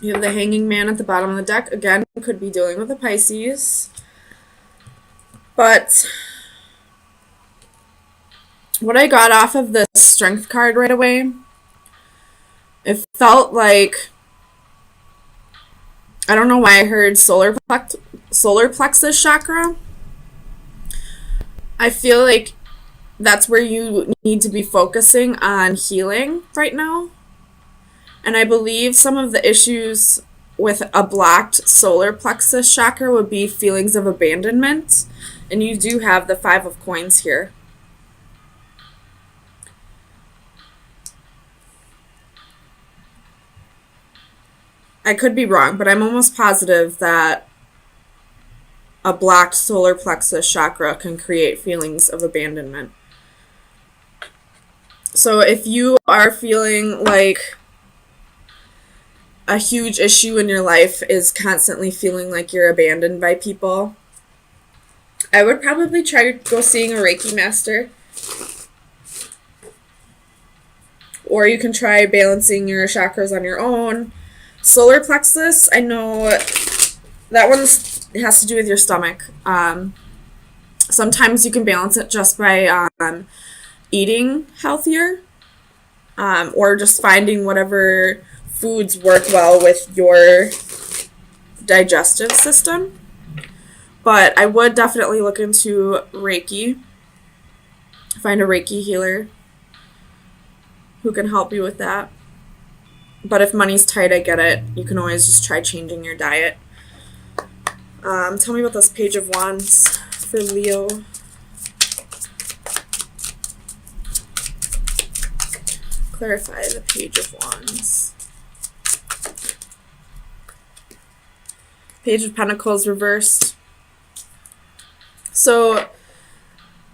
You have the Hanging Man at the bottom of the deck. Again, could be dealing with a Pisces. But what I got off of the Strength card right away, it felt like, I don't know why I heard solar plexus chakra. I feel like that's where you need to be focusing on healing right now. And I believe some of the issues with a blocked solar plexus chakra would be feelings of abandonment. And you do have the 5 of coins here. I could be wrong, but I'm almost positive that a blocked solar plexus chakra can create feelings of abandonment. So if you are feeling like a huge issue in your life is constantly feeling like you're abandoned by people, I would probably try to go seeing a Reiki master. Or you can try balancing your chakras on your own. Solar plexus, I know that one has to do with your stomach. Sometimes you can balance it just by eating healthier, or just finding whatever foods work well with your digestive system. But I would definitely look into Reiki. Find a Reiki healer who can help you with that. But if money's tight, I get it. You can always just try changing your diet. Tell me about this Page of Wands for Leo. Clarify the Page of Wands. Page of Pentacles reversed. So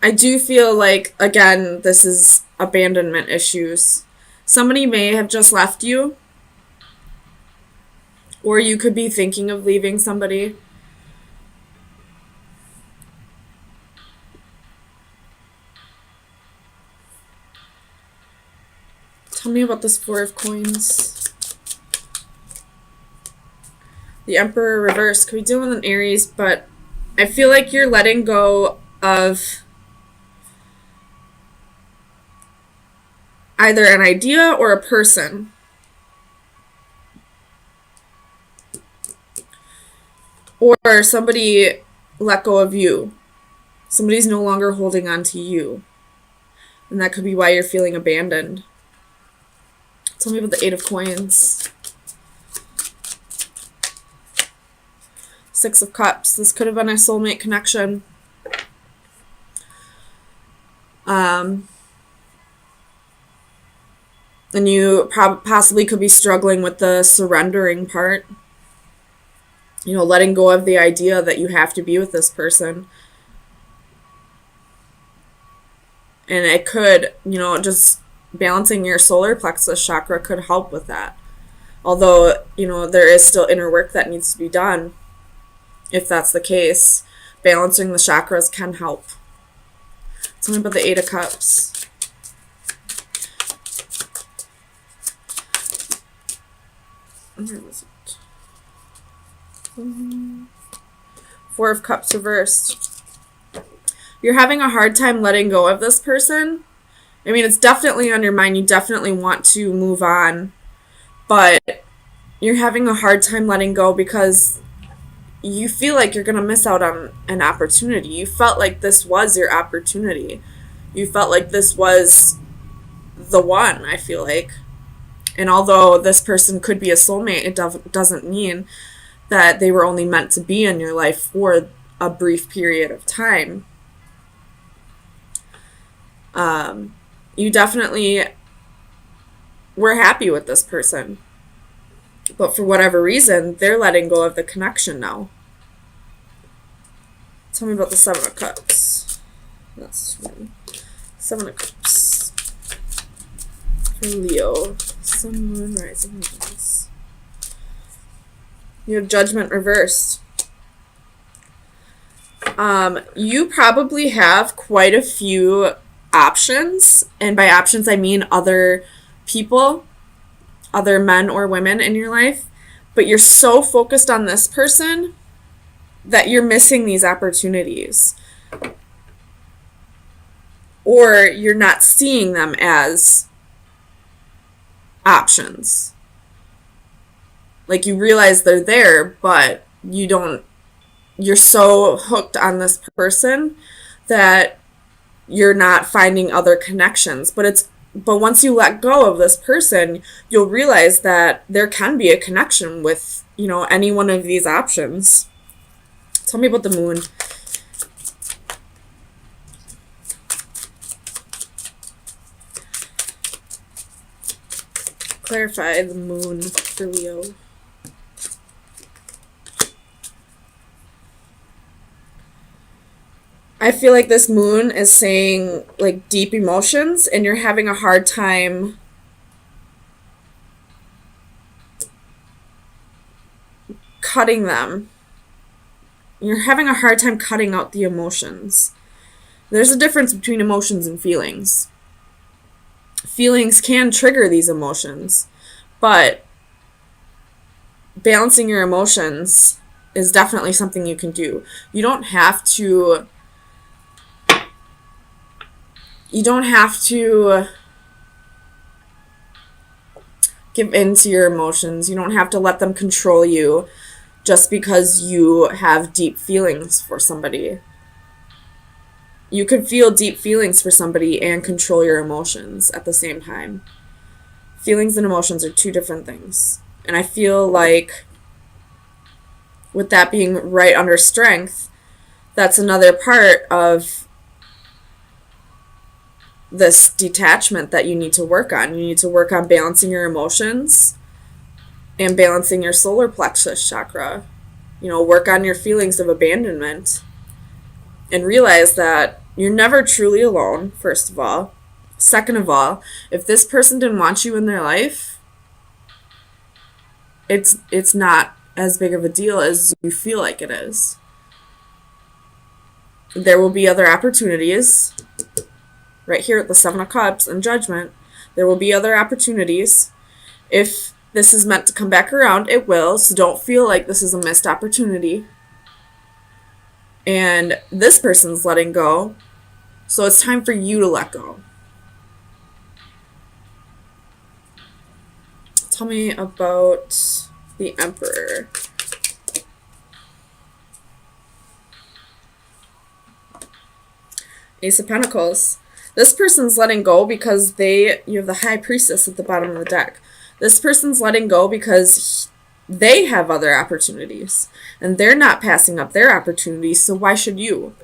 I do feel like, again, this is abandonment issues. Somebody may have just left you, or you could be thinking of leaving somebody. Tell me about this 4 of Coins. The Emperor reversed. Could be dealing with an Aries, but I feel like you're letting go of either an idea or a person. Or somebody let go of you. Somebody's no longer holding on to you. And that could be why you're feeling abandoned. Tell me about the 8 of Coins. 6 of Cups. This could have been a soulmate connection. And you possibly could be struggling with the surrendering part. You know, letting go of the idea that you have to be with this person. And it could, you know, just balancing your solar plexus chakra could help with that. Although, you know, there is still inner work that needs to be done. If that's the case, balancing the chakras can help. Tell me about the 8 of Cups. Where was it? 4 of Cups reversed. You're having a hard time letting go of this person. I mean, it's definitely on your mind. You definitely want to move on. But you're having a hard time letting go because you feel like you're going to miss out on an opportunity. You felt like this was your opportunity. You felt like this was the one, I feel like. And although this person could be a soulmate, it doesn't mean that they were only meant to be in your life for a brief period of time. You definitely were happy with this person. But for whatever reason, they're letting go of the connection now. Tell me about the 7 of Cups. That's 7 of Cups. For Leo. Sun, Moon, Rising, Venus. You have Judgment reversed. You probably have quite a few options. And by options, I mean other people, other men or women in your life. but you're so focused on this person that you're missing these opportunities. Or you're not seeing them as options. Like, you realize they're there, but you're so hooked on this person that you're not finding other connections. But once you let go of this person, you'll realize that there can be a connection with, any one of these options. Tell me about the moon. Clarify the moon for Leo. I feel like this moon is saying, like, deep emotions, and you're having a hard time cutting them. You're having a hard time cutting out the emotions. There's a difference between emotions and feelings. Feelings can trigger these emotions, but balancing your emotions is definitely something you can do. You don't have to give in to your emotions. You don't have to let them control you just because you have deep feelings for somebody. You can feel deep feelings for somebody and control your emotions at the same time. Feelings and emotions are two different things. And I feel like with that being right under strength, that's another part of this detachment that you need to work on. You need to work on balancing your emotions and balancing your solar plexus chakra. Work on your feelings of abandonment and realize that you're never truly alone, first of all. Second of all, if this person didn't want you in their life, it's not as big of a deal as you feel like it is. There will be other opportunities. Right here at the Seven of Cups and Judgment, there will be other opportunities. If this is meant to come back around, it will, so don't feel like this is a missed opportunity. And this person's letting go, so it's time for you to let go. Tell me about the Emperor. Ace of Pentacles. This person's letting go because you have the High Priestess at the bottom of the deck. This person's letting go because they have other opportunities, and they're not passing up their opportunities, so why should you?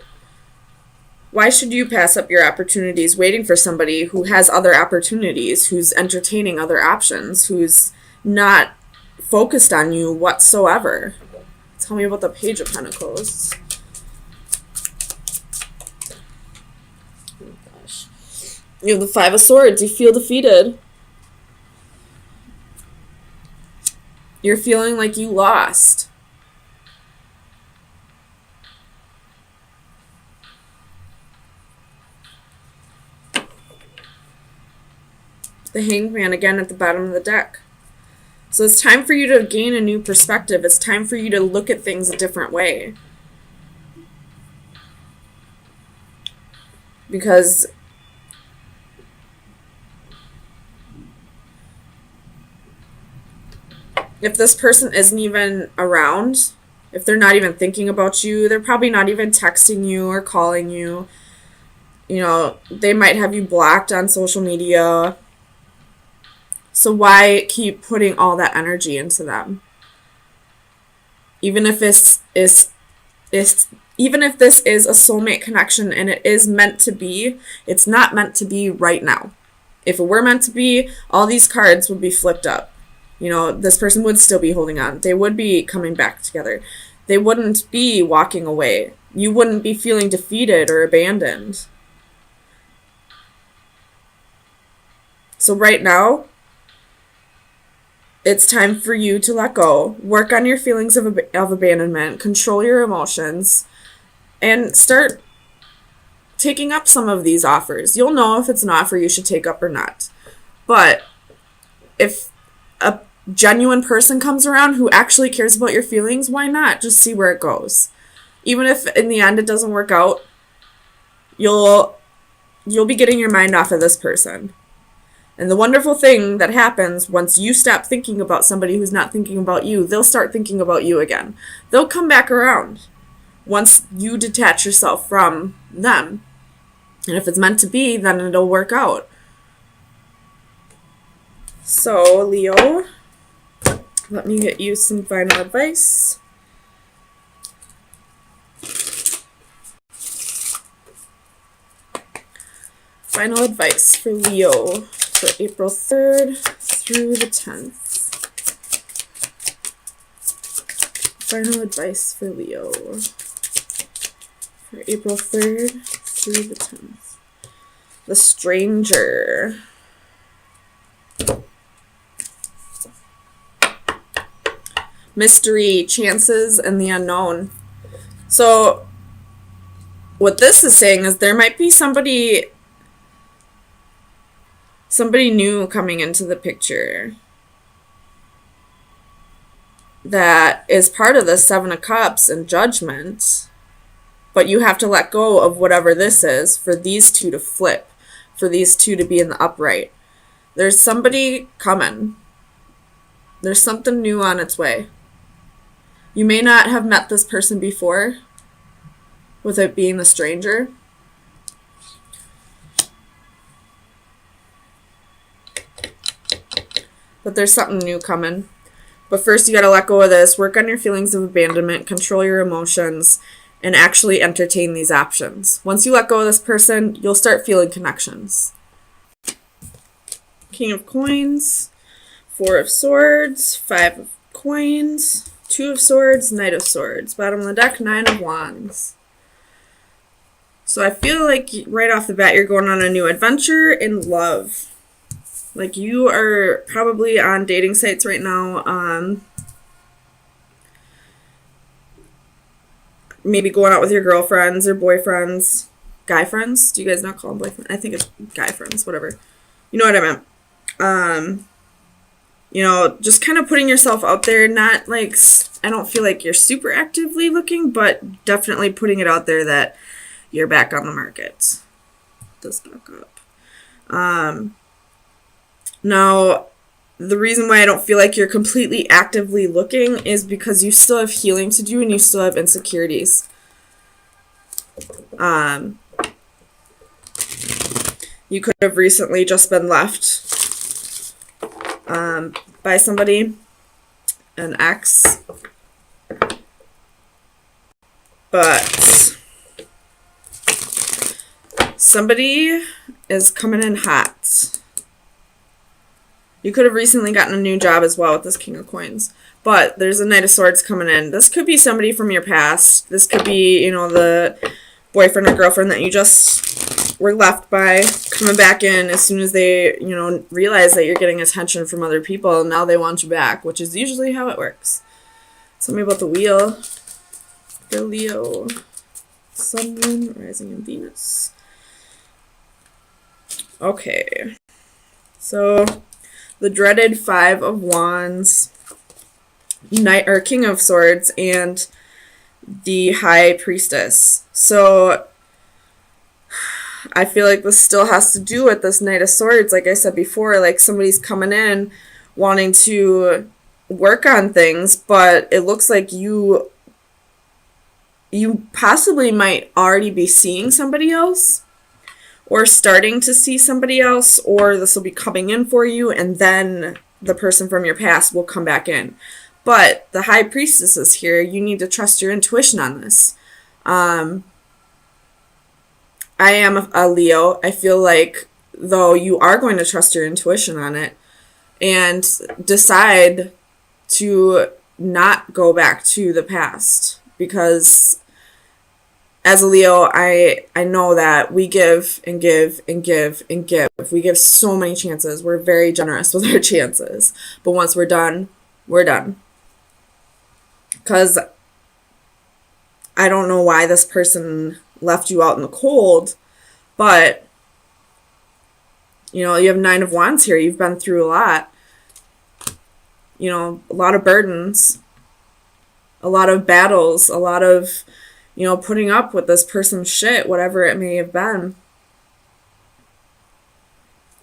Why should you pass up your opportunities waiting for somebody who has other opportunities, who's entertaining other options, who's not focused on you whatsoever? Tell me about the Page of Pentacles. You have the Five of Swords. You feel defeated. You're feeling like you lost. The Hanged Man again at the bottom of the deck. So it's time for you to gain a new perspective. It's time for you to look at things a different way. Because if this person isn't even around, if they're not even thinking about you, they're probably not even texting you or calling you. They might have you blocked on social media. So why keep putting all that energy into them? Even if this is a soulmate connection and it is meant to be, it's not meant to be right now. If it were meant to be, all these cards would be flipped up. This person would still be holding on. They would be coming back together. They wouldn't be walking away. You wouldn't be feeling defeated or abandoned. So right now, it's time for you to let go, work on your feelings of abandonment, control your emotions, and start taking up some of these offers. You'll know if it's an offer you should take up or not. But if a genuine person comes around who actually cares about your feelings, why not just see where it goes? Even if in the end it doesn't work out, you'll be getting your mind off of this person. And the wonderful thing that happens once you stop thinking about somebody who's not thinking about you, they'll start thinking about you again. They'll come back around once you detach yourself from them. And if it's meant to be, then it'll work out. So, Leo, let me get you some final advice. Final advice for Leo for April 3rd through the 10th. Final advice for Leo for April 3rd through the 10th. The Stranger. Mystery, chances, and the unknown. So, what this is saying is there might be somebody new coming into the picture that is part of the Seven of Cups and Judgment, but you have to let go of whatever this is for these two to flip, for these two to be in the upright. There's somebody coming. There's something new on its way. You may not have met this person before, with it being the Stranger. But there's something new coming. But first you gotta let go of this, work on your feelings of abandonment, control your emotions, and actually entertain these options. Once you let go of this person, you'll start feeling connections. King of Coins, Four of Swords, Five of Coins, Two of Swords, Knight of Swords. Bottom of the deck, Nine of Wands. So I feel like right off the bat you're going on a new adventure in love. Like you are probably on dating sites right now. Maybe going out with your girlfriends or boyfriends. Guy friends? Do you guys not call them boyfriends? I think it's guy friends, whatever. You know what I meant. Just kind of putting yourself out there. Not like, I don't feel like you're super actively looking, but definitely putting it out there that you're back on the market. This back up. Now, the reason why I don't feel like you're completely actively looking is because you still have healing to do and you still have insecurities. You could have recently just been left by somebody, an ex. But somebody is coming in hot. You could have recently gotten a new job as well with this King of Coins. But there's a Knight of Swords coming in. This could be somebody from your past. This could be, the boyfriend or girlfriend that you just were left by, coming back in as soon as they, realize that you're getting attention from other people. And now they want you back, which is usually how it works. Tell me about the Wheel. For Leo. Sun, Moon, Rising, and Venus. Okay. So the dreaded Five of Wands, King of Swords, and the High Priestess. So I feel like this still has to do with this Knight of Swords. Like I said before, like somebody's coming in wanting to work on things, but it looks like you possibly might already be seeing somebody else, or starting to see somebody else, or this will be coming in for you, and then the person from your past will come back in. But the High Priestess is here. You need to trust your intuition on this. I am a Leo. I feel like, though, you are going to trust your intuition on it and decide to not go back to the past, because as a Leo, I know that we give and give and give and give. We give so many chances. We're very generous with our chances. But once we're done, we're done. Because I don't know why this person left you out in the cold, but, you have Nine of Wands here. You've been through a lot. you know, a lot of burdens, a lot of battles, a lot of, you know, putting up with this person's shit, whatever it may have been.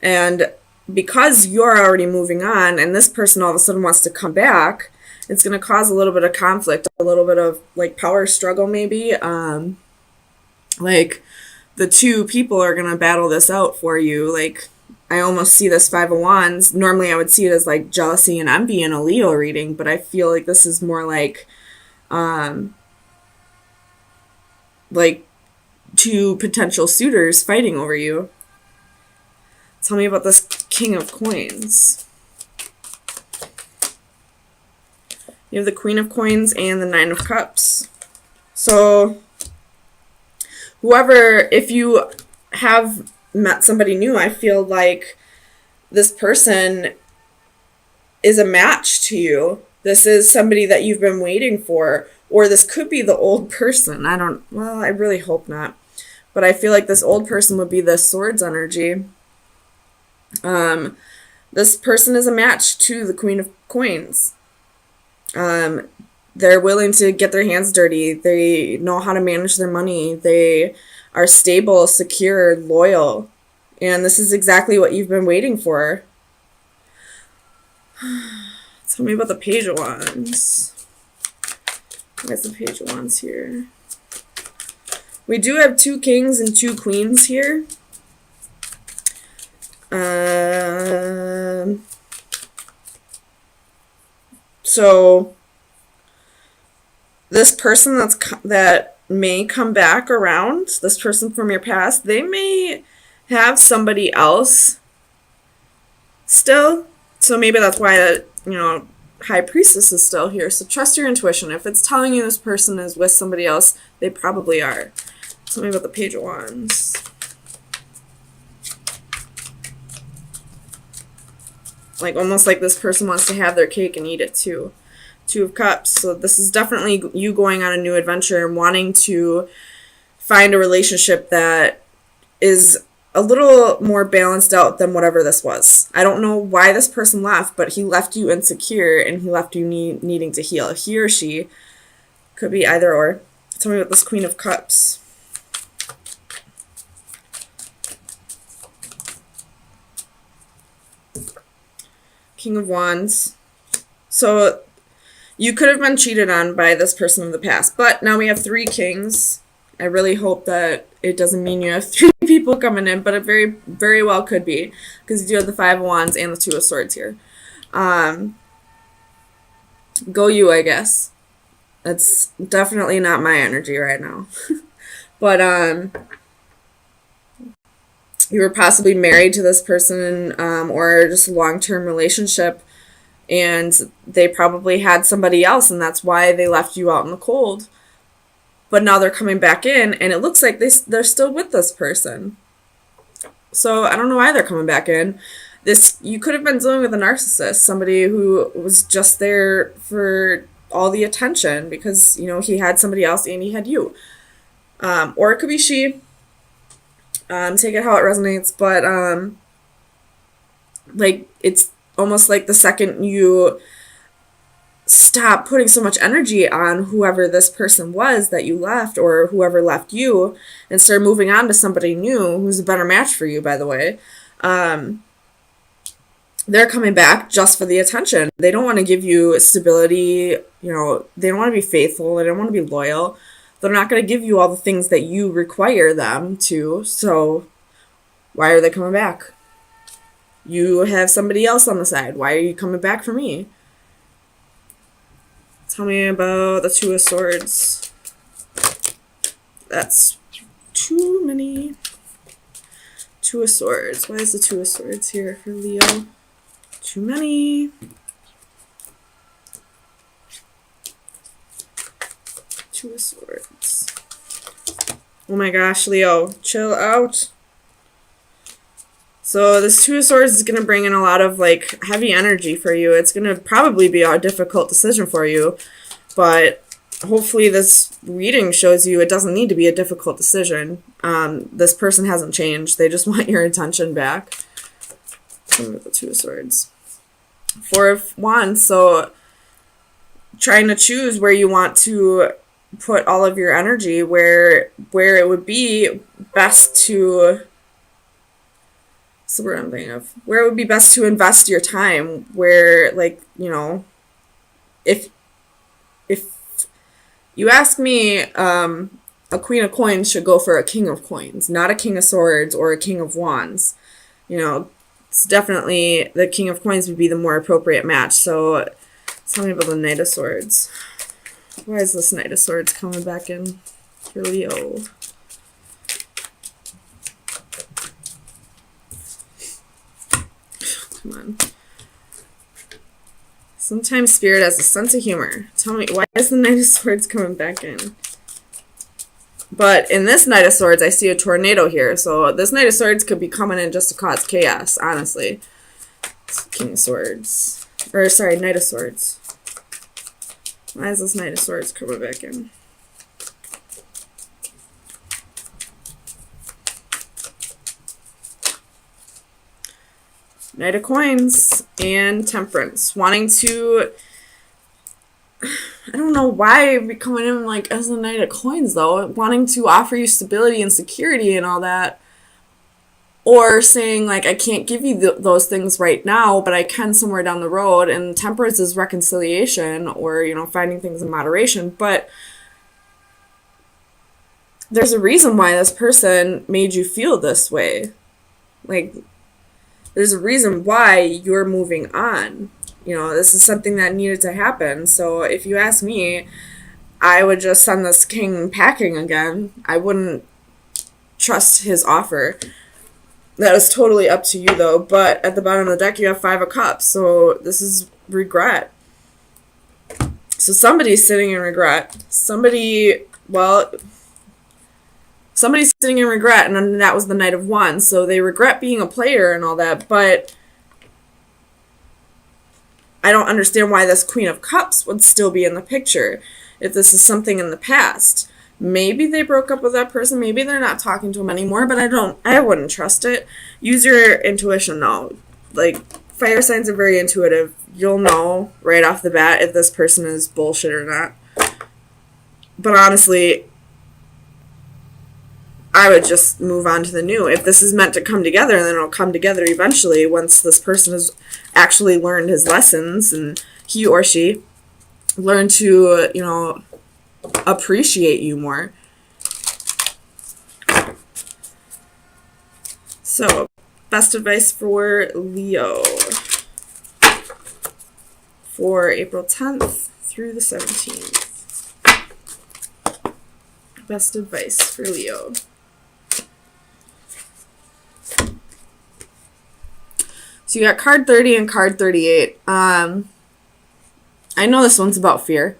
And because you're already moving on and this person all of a sudden wants to come back, it's going to cause a little bit of conflict, a little bit of like power struggle maybe. Like the two people are going to battle this out for you. Like I almost see this Five of Wands. Normally I would see it as like jealousy and envy in a Leo reading, but I feel like this is more like two potential suitors fighting over you. Tell me about this King of Coins. You have the Queen of Coins and the Nine of Cups. So, whoever, if you have met somebody new, I feel like this person is a match to you. This is somebody that you've been waiting for. Or this could be the old person. I really hope not. But I feel like this old person would be the Swords energy. This person is a match to the Queen of Coins. They're willing to get their hands dirty. They know how to manage their money. They are stable, secure, loyal. And this is exactly what you've been waiting for. Tell me about the Page of Wands. Where's the Page of Wands here? We do have 2 kings and 2 queens here. So this person that may come back around, this person from your past, they may have somebody else still. So maybe that's why that, you know, High Priestess is still here. So trust your intuition. If it's telling you this person is with somebody else, they probably are. Tell me about the Page of Wands. Like almost like this person wants to have their cake and eat it too. 2 of Cups. So this is definitely you going on a new adventure and wanting to find a relationship that is a little more balanced out than whatever this was. I don't know why this person left, but he left you insecure and he left you needing to heal. He or she could be either or. Tell me about this Queen of Cups. King of Wands. So you could have been cheated on by this person of the past, but now we have 3 kings. I really hope that it doesn't mean you have 3 people coming in, but it very, very well could be, because you do have the 5 of Wands and the 2 of Swords here. Go you, I guess. That's definitely not my energy right now. But you were possibly married to this person, or just a long-term relationship, and they probably had somebody else, and that's why they left you out in the cold. But now they're coming back in, and it looks like they're still with this person. So I don't know why they're coming back in. You could have been dealing with a narcissist, somebody who was just there for all the attention because, you know, he had somebody else and he had you. Or it could be she. Take it how it resonates, but like it's almost like the second you stop putting so much energy on whoever this person was that you left or whoever left you and start moving on to somebody new who's a better match for you, by the way, they're coming back just for the attention. They don't want to give you stability, you know, they don't want to be faithful, they don't want to be loyal. They're not going to give you all the things that you require them to, so why are they coming back? You have somebody else on the side. Why are you coming back for me? Tell me about the 2 of Swords. That's too many. 2 of Swords. Why is the 2 of Swords here for Leo? Too many. Two of Swords. Oh my gosh, Leo, chill out. So this 2 of Swords is going to bring in a lot of like heavy energy for you. It's going to probably be a difficult decision for you, but hopefully this reading shows you it doesn't need to be a difficult decision. This person hasn't changed. They just want your attention back. The 2 of Swords. Four of Wands, so trying to choose where you want to put all of your energy, where it would be best to, so what I'm thinking of, where it would be best to invest your time, where, like, you know, if you ask me, a Queen of Coins should go for a King of Coins, not a King of Swords or a King of Wands. You know, it's definitely the King of Coins would be the more appropriate match. So tell me about the Knight of Swords. Why is this Knight of Swords coming back in for Leo? Come on. Sometimes Spirit has a sense of humor. Tell me, why is the Knight of Swords coming back in? But in this Knight of Swords, I see a tornado here. So this Knight of Swords could be coming in just to cause chaos, honestly. It's King of Swords. Or, sorry, Knight of Swords. Why is this Knight of Swords coming back in? Knight of Coins and Temperance. Wanting to... I don't know why we coming in like as the Knight of Coins, though. Wanting to offer you stability and security and all that. Or saying, like, I can't give you those things right now, but I can somewhere down the road. And Temperance is reconciliation or, you know, finding things in moderation. But there's a reason why this person made you feel this way. Like, there's a reason why you're moving on. You know, this is something that needed to happen. So if you ask me, I would just send this king packing again. I wouldn't trust his offer. That is totally up to you, though. But at the bottom of the deck, you have Five of Cups. So this is regret. So somebody's sitting in regret. Somebody's sitting in regret, and then that was the Knight of Wands. So they regret being a player and all that, but I don't understand why this Queen of Cups would still be in the picture if this is something in the past. Maybe they broke up with that person. Maybe they're not talking to him anymore, but I wouldn't trust it. Use your intuition, though. Like, fire signs are very intuitive. You'll know right off the bat if this person is bullshit or not. But honestly, I would just move on to the new. If this is meant to come together, then it'll come together eventually once this person has actually learned his lessons and he or she learned to, you know, appreciate you more. So, best advice for Leo for April 10th through the 17th. Best advice for Leo. So you got card 30 and card 38. I know this one's about fear.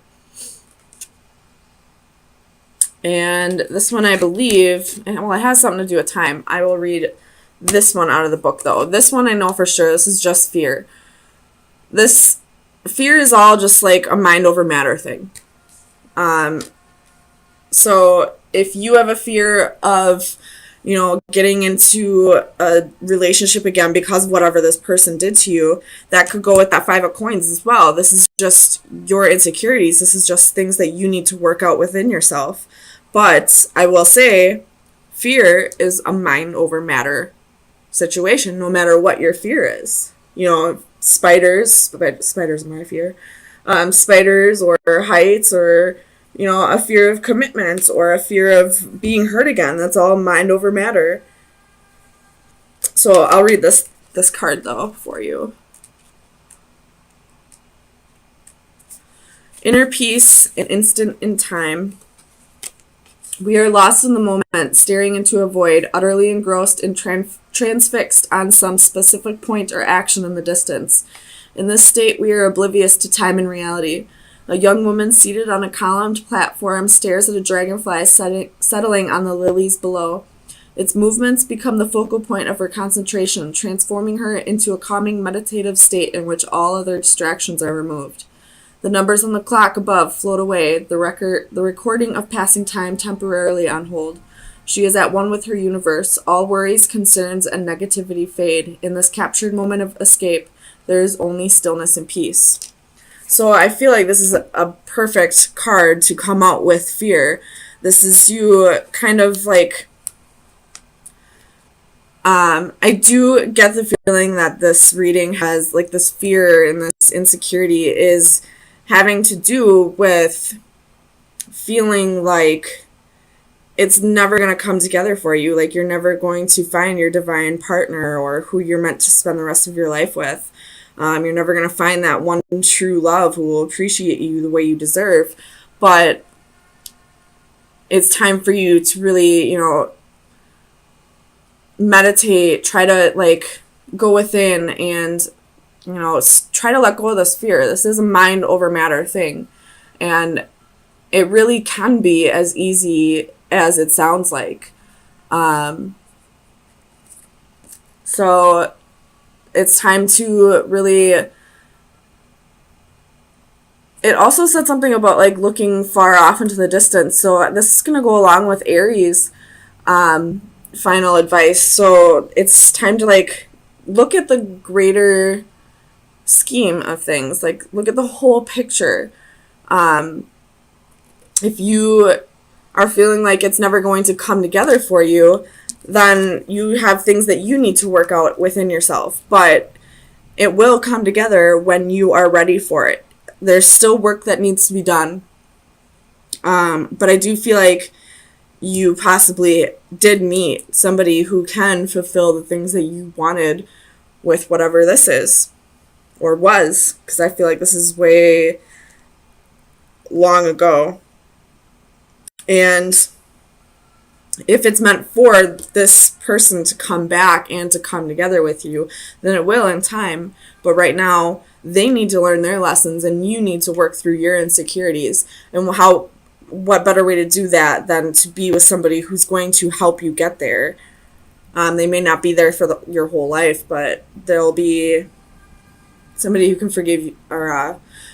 And this one, I believe, well, it has something to do with time. I will read this one out of the book, though. This one I know for sure. This is just fear. This fear is all just like a mind over matter thing. So if you have a fear of, you know, getting into a relationship again because of whatever this person did to you, that could go with that Five of Coins as well. This is just your insecurities. This is just things that you need to work out within yourself. But I will say, fear is a mind over matter situation, no matter what your fear is. You know, spiders are my fear. Spiders or heights or, you know, a fear of commitment or a fear of being hurt again. That's all mind over matter. So I'll read this card, though, for you. Inner peace, an instant in time. We are lost in the moment, staring into a void, utterly engrossed and transfixed on some specific point or action in the distance. In this state, we are oblivious to time and reality. A young woman seated on a columned platform stares at a dragonfly settling on the lilies below. Its movements become the focal point of her concentration, transforming her into a calming meditative state in which all other distractions are removed. The numbers on the clock above float away, the recording of passing time temporarily on hold. She is at one with her universe. All worries, concerns, and negativity fade. In this captured moment of escape, there is only stillness and peace. So I feel like this is a perfect card to come out with fear. This is you kind of like, I do get the feeling that this reading has, like, this fear and this insecurity is having to do with feeling like it's never going to come together for you. Like, you're never going to find your divine partner or who you're meant to spend the rest of your life with. You're never going to find that one true love who will appreciate you the way you deserve. But it's time for you to really, meditate, try to, like, go within and, try to let go of this fear. This is a mind over matter thing. And it really can be as easy as it sounds like. So it's time to really... It also said something about, like, looking far off into the distance. So this is going to go along with Aries' final advice. So it's time to, like, look at the greater scheme of things. Like, look at the whole picture. If you are feeling like it's never going to come together for you, then you have things that you need to work out within yourself. But it will come together when you are ready for it. There's still work that needs to be done. But I do feel like you possibly did meet somebody who can fulfill the things that you wanted with whatever this is. Or was. Because I feel like this is way long ago. And if it's meant for this person to come back and to come together with you, then it will in time. But right now, they need to learn their lessons, and you need to work through your insecurities. And what better way to do that than to be with somebody who's going to help you get there? They may not be there for your whole life, but they'll be somebody who can forgive you, or